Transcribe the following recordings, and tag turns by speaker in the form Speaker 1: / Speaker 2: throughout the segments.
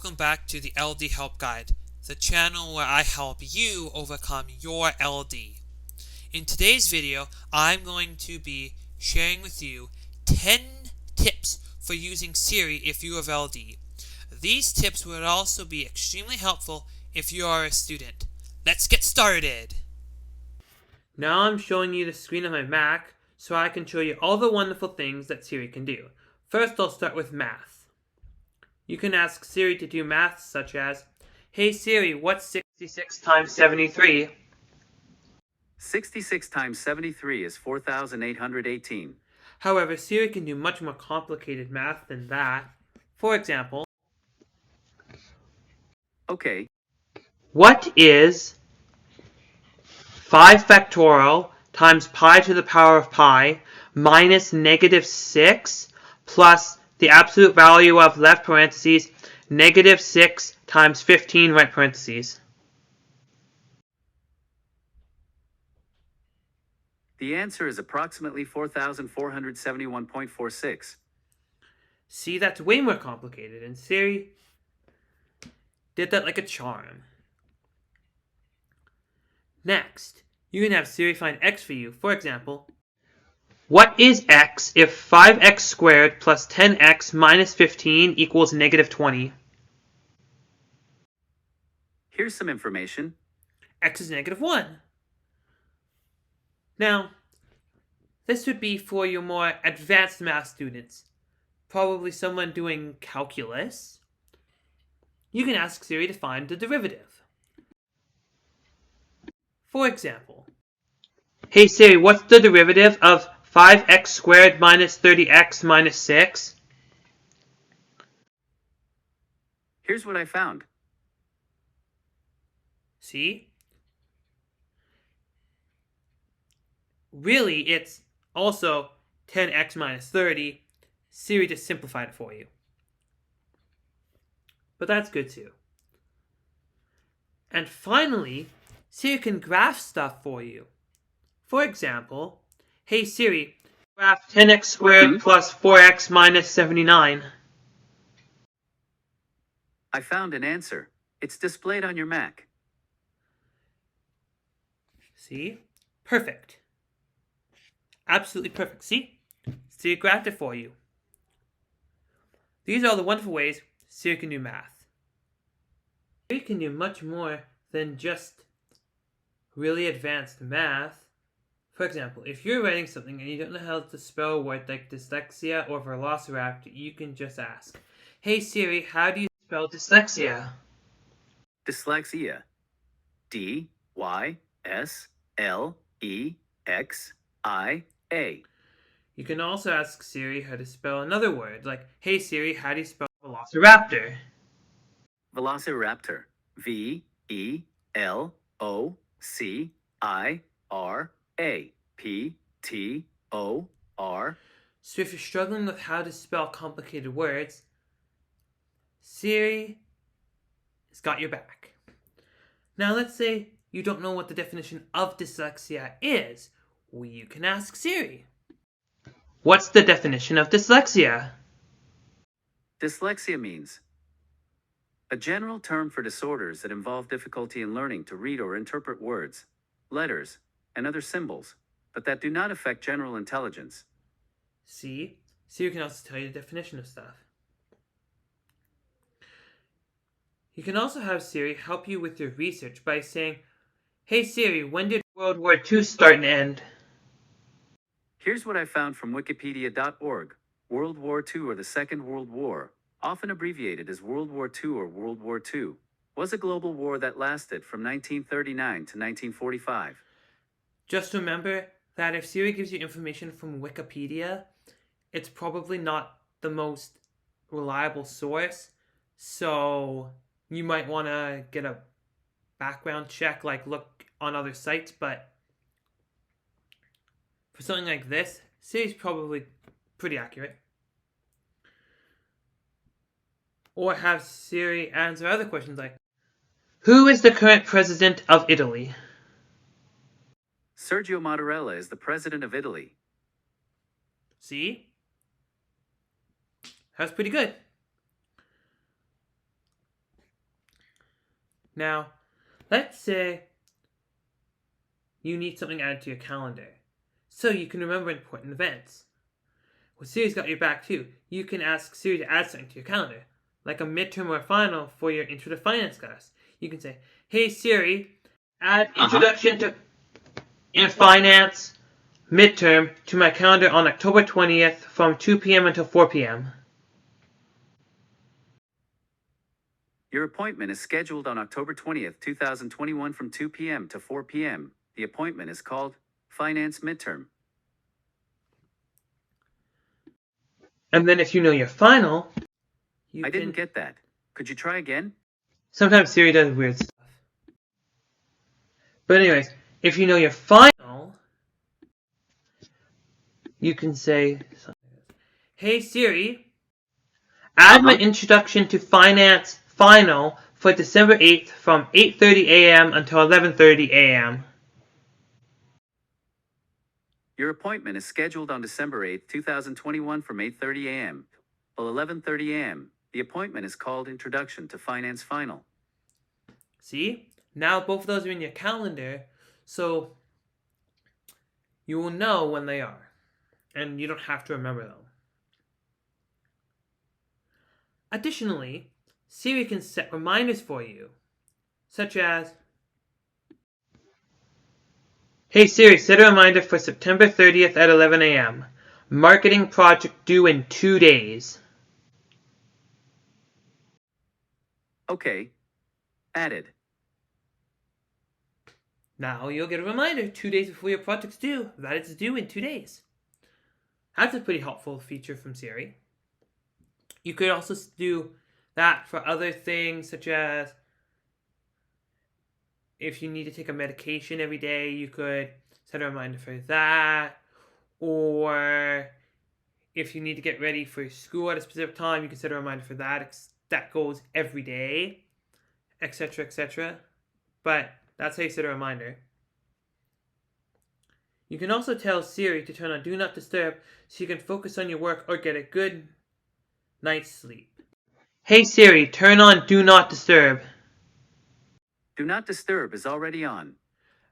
Speaker 1: welcome back to the LD Help Guide, the channel where I help you overcome your LD. In today's video, I'm going to be sharing with you 10 tips for using Siri if you have LD. These tips would also be extremely helpful if you are a student. Let's get started! Now I'm showing you the screen of my Mac so I can show you all the wonderful things that Siri can do. First, I'll start with math. You can ask Siri to do math such as, "Hey Siri, what's 66 times 73?
Speaker 2: 66 times 73 is 4,818.
Speaker 1: However, Siri can do much more complicated math than that. For example,
Speaker 2: Okay,
Speaker 1: what is 5 factorial times pi to the power of pi minus negative 6 plus the absolute value of left parentheses negative 6 times 15 right parentheses?
Speaker 2: the answer is approximately 4,471.46.
Speaker 1: See, that's way more complicated, and Siri did that like a charm. Next, you can have Siri find x for you. For example, what is x if 5x squared plus 10x minus 15 equals negative 20?
Speaker 2: Here's some information.
Speaker 1: X is negative 1. Now, this would be for your more advanced math students, probably someone doing calculus. You can ask Siri to find the derivative. For example, "Hey Siri, what's the derivative of 5x squared minus 30x minus 6?
Speaker 2: Here's what I found.
Speaker 1: See? Really, it's also 10x minus 30. Siri just simplified it for you. But that's good too. And finally, Siri can graph stuff for you. For example, "Hey Siri, graph 10x squared plus 4x minus 79.
Speaker 2: I found an answer. It's displayed on your Mac.
Speaker 1: See? Perfect. Absolutely perfect. See? Siri graphed it for you. These are all the wonderful ways Siri can do math. Siri can do much more than just really advanced math. For example, if you're writing something and you don't know how to spell a word like dyslexia or velociraptor, you can just ask, "Hey Siri, how do you spell dyslexia?"
Speaker 2: Dyslexia. D-Y-S-L-E-X-I-A.
Speaker 1: You can also ask Siri how to spell another word, like, "Hey Siri, how do you spell velociraptor?"
Speaker 2: Velociraptor. V-E-L-O-C-I-R-A-P-T-O-R.
Speaker 1: So if you're struggling with how to spell complicated words, Siri has got your back. Now let's say you don't know what the definition of dyslexia is. Well, you can ask Siri. What's the definition of dyslexia?
Speaker 2: Dyslexia means a general term for disorders that involve difficulty in learning to read or interpret words, letters, and other symbols, but that do not affect general intelligence.
Speaker 1: See? Siri can also tell you the definition of stuff. You can also have Siri help you with your research by saying, "Hey Siri, when did World War II start and end?"
Speaker 2: Here's what I found from wikipedia.org. World War II, or the Second World War, often abbreviated as World War II or World War II, was a global war that lasted from 1939 to 1945.
Speaker 1: Just remember that if Siri gives you information from Wikipedia, it's probably not the most reliable source, so you might want to get a background check, like look on other sites, but for something like this, Siri's probably pretty accurate. Or have Siri answer other questions like, "Who is the current president of Italy?"
Speaker 2: Sergio Mattarella is the president of Italy.
Speaker 1: See? That's pretty good. Now, let's say you need something added to your calendar so you can remember important events. Well, Siri's got your back too. You can ask Siri to add something to your calendar, like a midterm or a final for your Intro to Finance class. You can say, "Hey Siri, add Introduction to Finance midterm to my calendar on October 20th from 2 p.m. until 4 p.m.
Speaker 2: Your appointment is scheduled on October 20th, 2021 from 2 p.m. to 4 p.m. The appointment is called Finance Midterm.
Speaker 1: And then if you know your final,
Speaker 2: I didn't get that. Could you try again?
Speaker 1: Sometimes Siri does weird stuff. But anyways, if you know your final, you can say, "Hey Siri, add my Introduction to Finance final for December 8th from 8:30 a.m. until 11:30 a.m.
Speaker 2: Your appointment is scheduled on December 8th, 2021 from 8:30 a.m. till 11:30 a.m. The appointment is called Introduction to Finance Final.
Speaker 1: See? Now both of those are in your calendar, so you will know when they are. And you don't have to remember them. Additionally, Siri can set reminders for you, such as, "Hey Siri, set a reminder for September 30th at 11 a.m. Marketing project due in 2 days."
Speaker 2: Okay. Added.
Speaker 1: Now you'll get a reminder 2 days before your project's due that it's due in 2 days. That's a pretty helpful feature from Siri. You could also do that for other things, such as if you need to take a medication every day, you could set a reminder for that. Or if you need to get ready for school at a specific time, you can set a reminder for that. That goes every day, etc., etc. But that's how you set a reminder. You can also tell Siri to turn on Do Not Disturb so you can focus on your work or get a good night's sleep. "Hey Siri, turn on Do Not Disturb."
Speaker 2: Do Not Disturb is already on.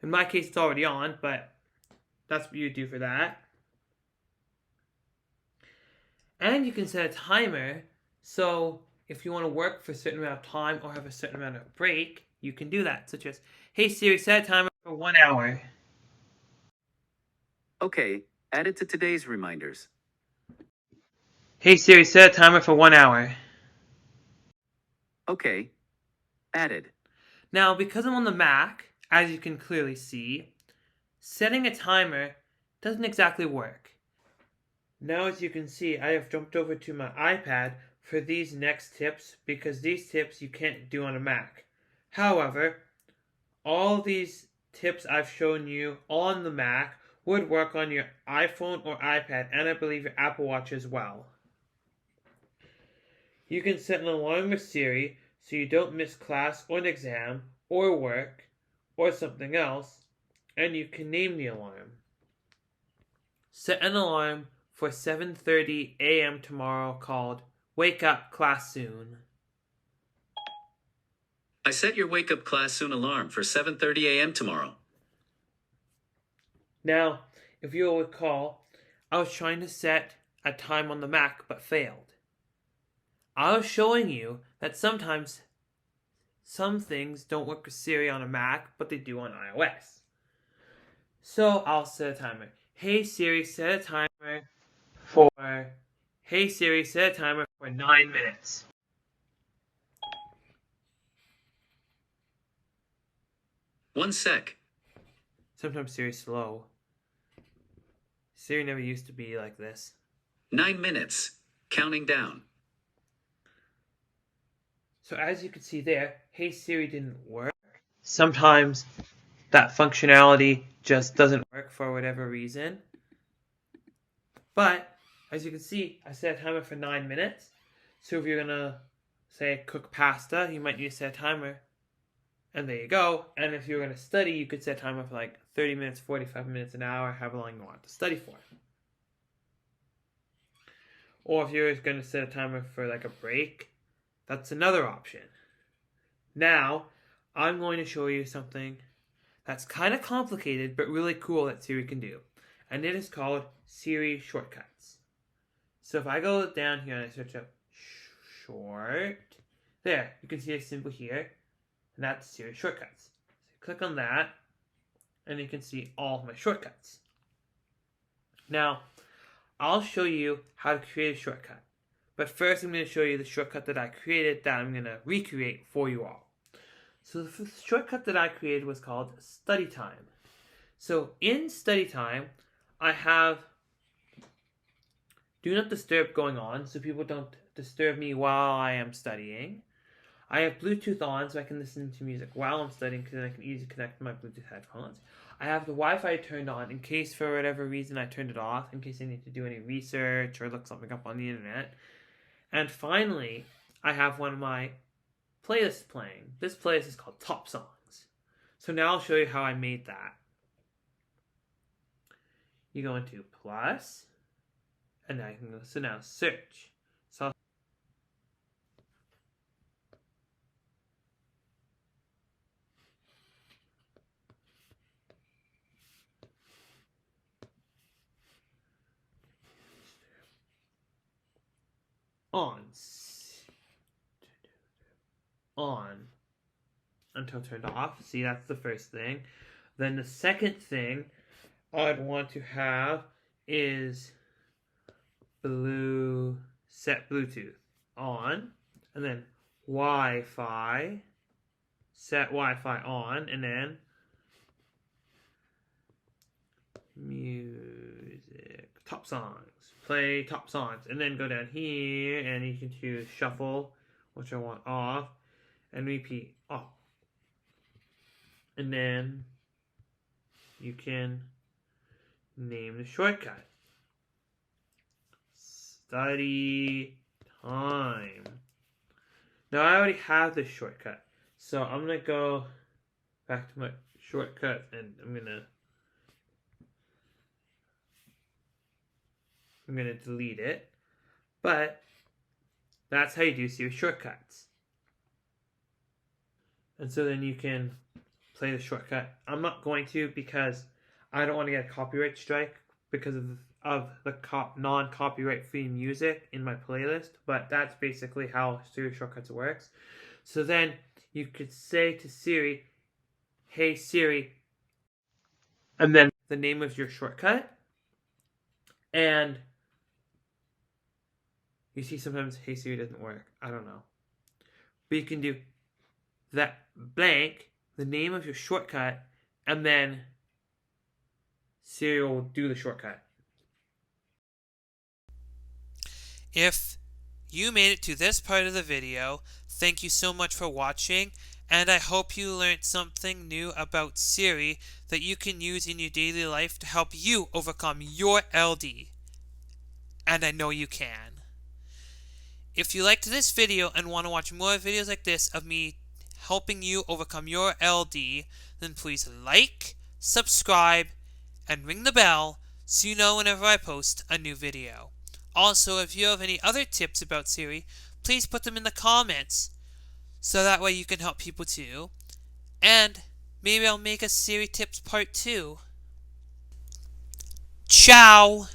Speaker 1: In my case, it's already on, but that's what you do for that. And you can set a timer, so if you want to work for a certain amount of time or have a certain amount of break, you can do that, such as, "Hey Siri, set a timer for 1 hour."
Speaker 2: Okay, add it to today's reminders.
Speaker 1: "Hey Siri, set a timer for 1 hour."
Speaker 2: Okay. Added.
Speaker 1: Now, because I'm on the Mac, as you can clearly see, setting a timer doesn't exactly work. Now, as you can see, I have jumped over to my iPad for these next tips because these tips you can't do on a Mac. However, all these tips I've shown you on the Mac would work on your iPhone or iPad, and I believe your Apple Watch as well. You can set an alarm with Siri so you don't miss class or an exam or work or something else, and you can name the alarm. Set an alarm for 7:30 a.m. tomorrow called "Wake Up Class Soon."
Speaker 2: I set your wake up class soon alarm for 7:30 a.m. tomorrow.
Speaker 1: Now, if you'll recall, I was trying to set a time on the Mac but failed. I was showing you that sometimes some things don't work with Siri on a Mac, but they do on iOS. So I'll set a timer. Hey Siri, set a timer for 9 minutes.
Speaker 2: One sec.
Speaker 1: Sometimes Siri's slow. Siri never used to be like this.
Speaker 2: 9 minutes. Counting down.
Speaker 1: So as you can see there, Hey Siri didn't work. Sometimes that functionality just doesn't work for whatever reason. But as you can see, I set a timer for 9 minutes. So if you're gonna say cook pasta, you might need to set a timer. And there you go. And if you're gonna study, you could set a timer for like 30 minutes, 45 minutes, an hour, however long you want to study for. Or if you're gonna set a timer for like a break, that's another option. Now, I'm going to show you something that's kind of complicated but really cool that Siri can do. And it is called Siri shortcuts. So if I go down here and I search up short, there, you can see a symbol here, and that's Siri shortcuts. So click on that, and you can see all of my shortcuts. Now, I'll show you how to create a shortcut. But first I'm going to show you the shortcut that I created that I'm going to recreate for you all. So the shortcut that I created was called study time. So in study time, I have do not disturb going on so people don't disturb me while I am studying. I have Bluetooth on so I can listen to music while I'm studying because I can easily connect my Bluetooth headphones. I have the Wi-Fi turned on in case for whatever reason I turned it off, in case I need to do any research or look something up on the internet. And finally, I have one of my playlists playing. This playlist is called Top Songs. So now I'll show you how I made that. You go into plus, and now you can go, so now search. So on until turned off. See, that's the first thing. Then the second thing I'd want to have is set Bluetooth on, and then Wi-Fi, set Wi-Fi on, and then music, top songs, play top songs, and then go down here and you can choose shuffle, which I want off, and repeat off. And then you can name the shortcut. Study time. Now I already have this shortcut, so I'm gonna go back to my shortcut and I'm gonna delete it. But that's how you do Siri shortcuts. And so then you can play the shortcut. I'm not going to because I don't want to get a copyright strike because of the non-copyright free music in my playlist, but that's basically how Siri shortcuts works. So then you could say to Siri, "Hey Siri," and then the name of your shortcut. And you see sometimes "Hey Siri" doesn't work. I don't know. But you can do that blank, the name of your shortcut, and then Siri will do the shortcut.
Speaker 3: If you made it to this part of the video, thank you so much for watching, and I hope you learned something new about Siri that you can use in your daily life to help you overcome your LD. And I know you can. If you liked this video and want to watch more videos like this of me helping you overcome your LD, then please like, subscribe, and ring the bell so you know whenever I post a new video. Also, if you have any other tips about Siri, please put them in the comments so that way you can help people too. And maybe I'll make a Siri tips part 2. Ciao!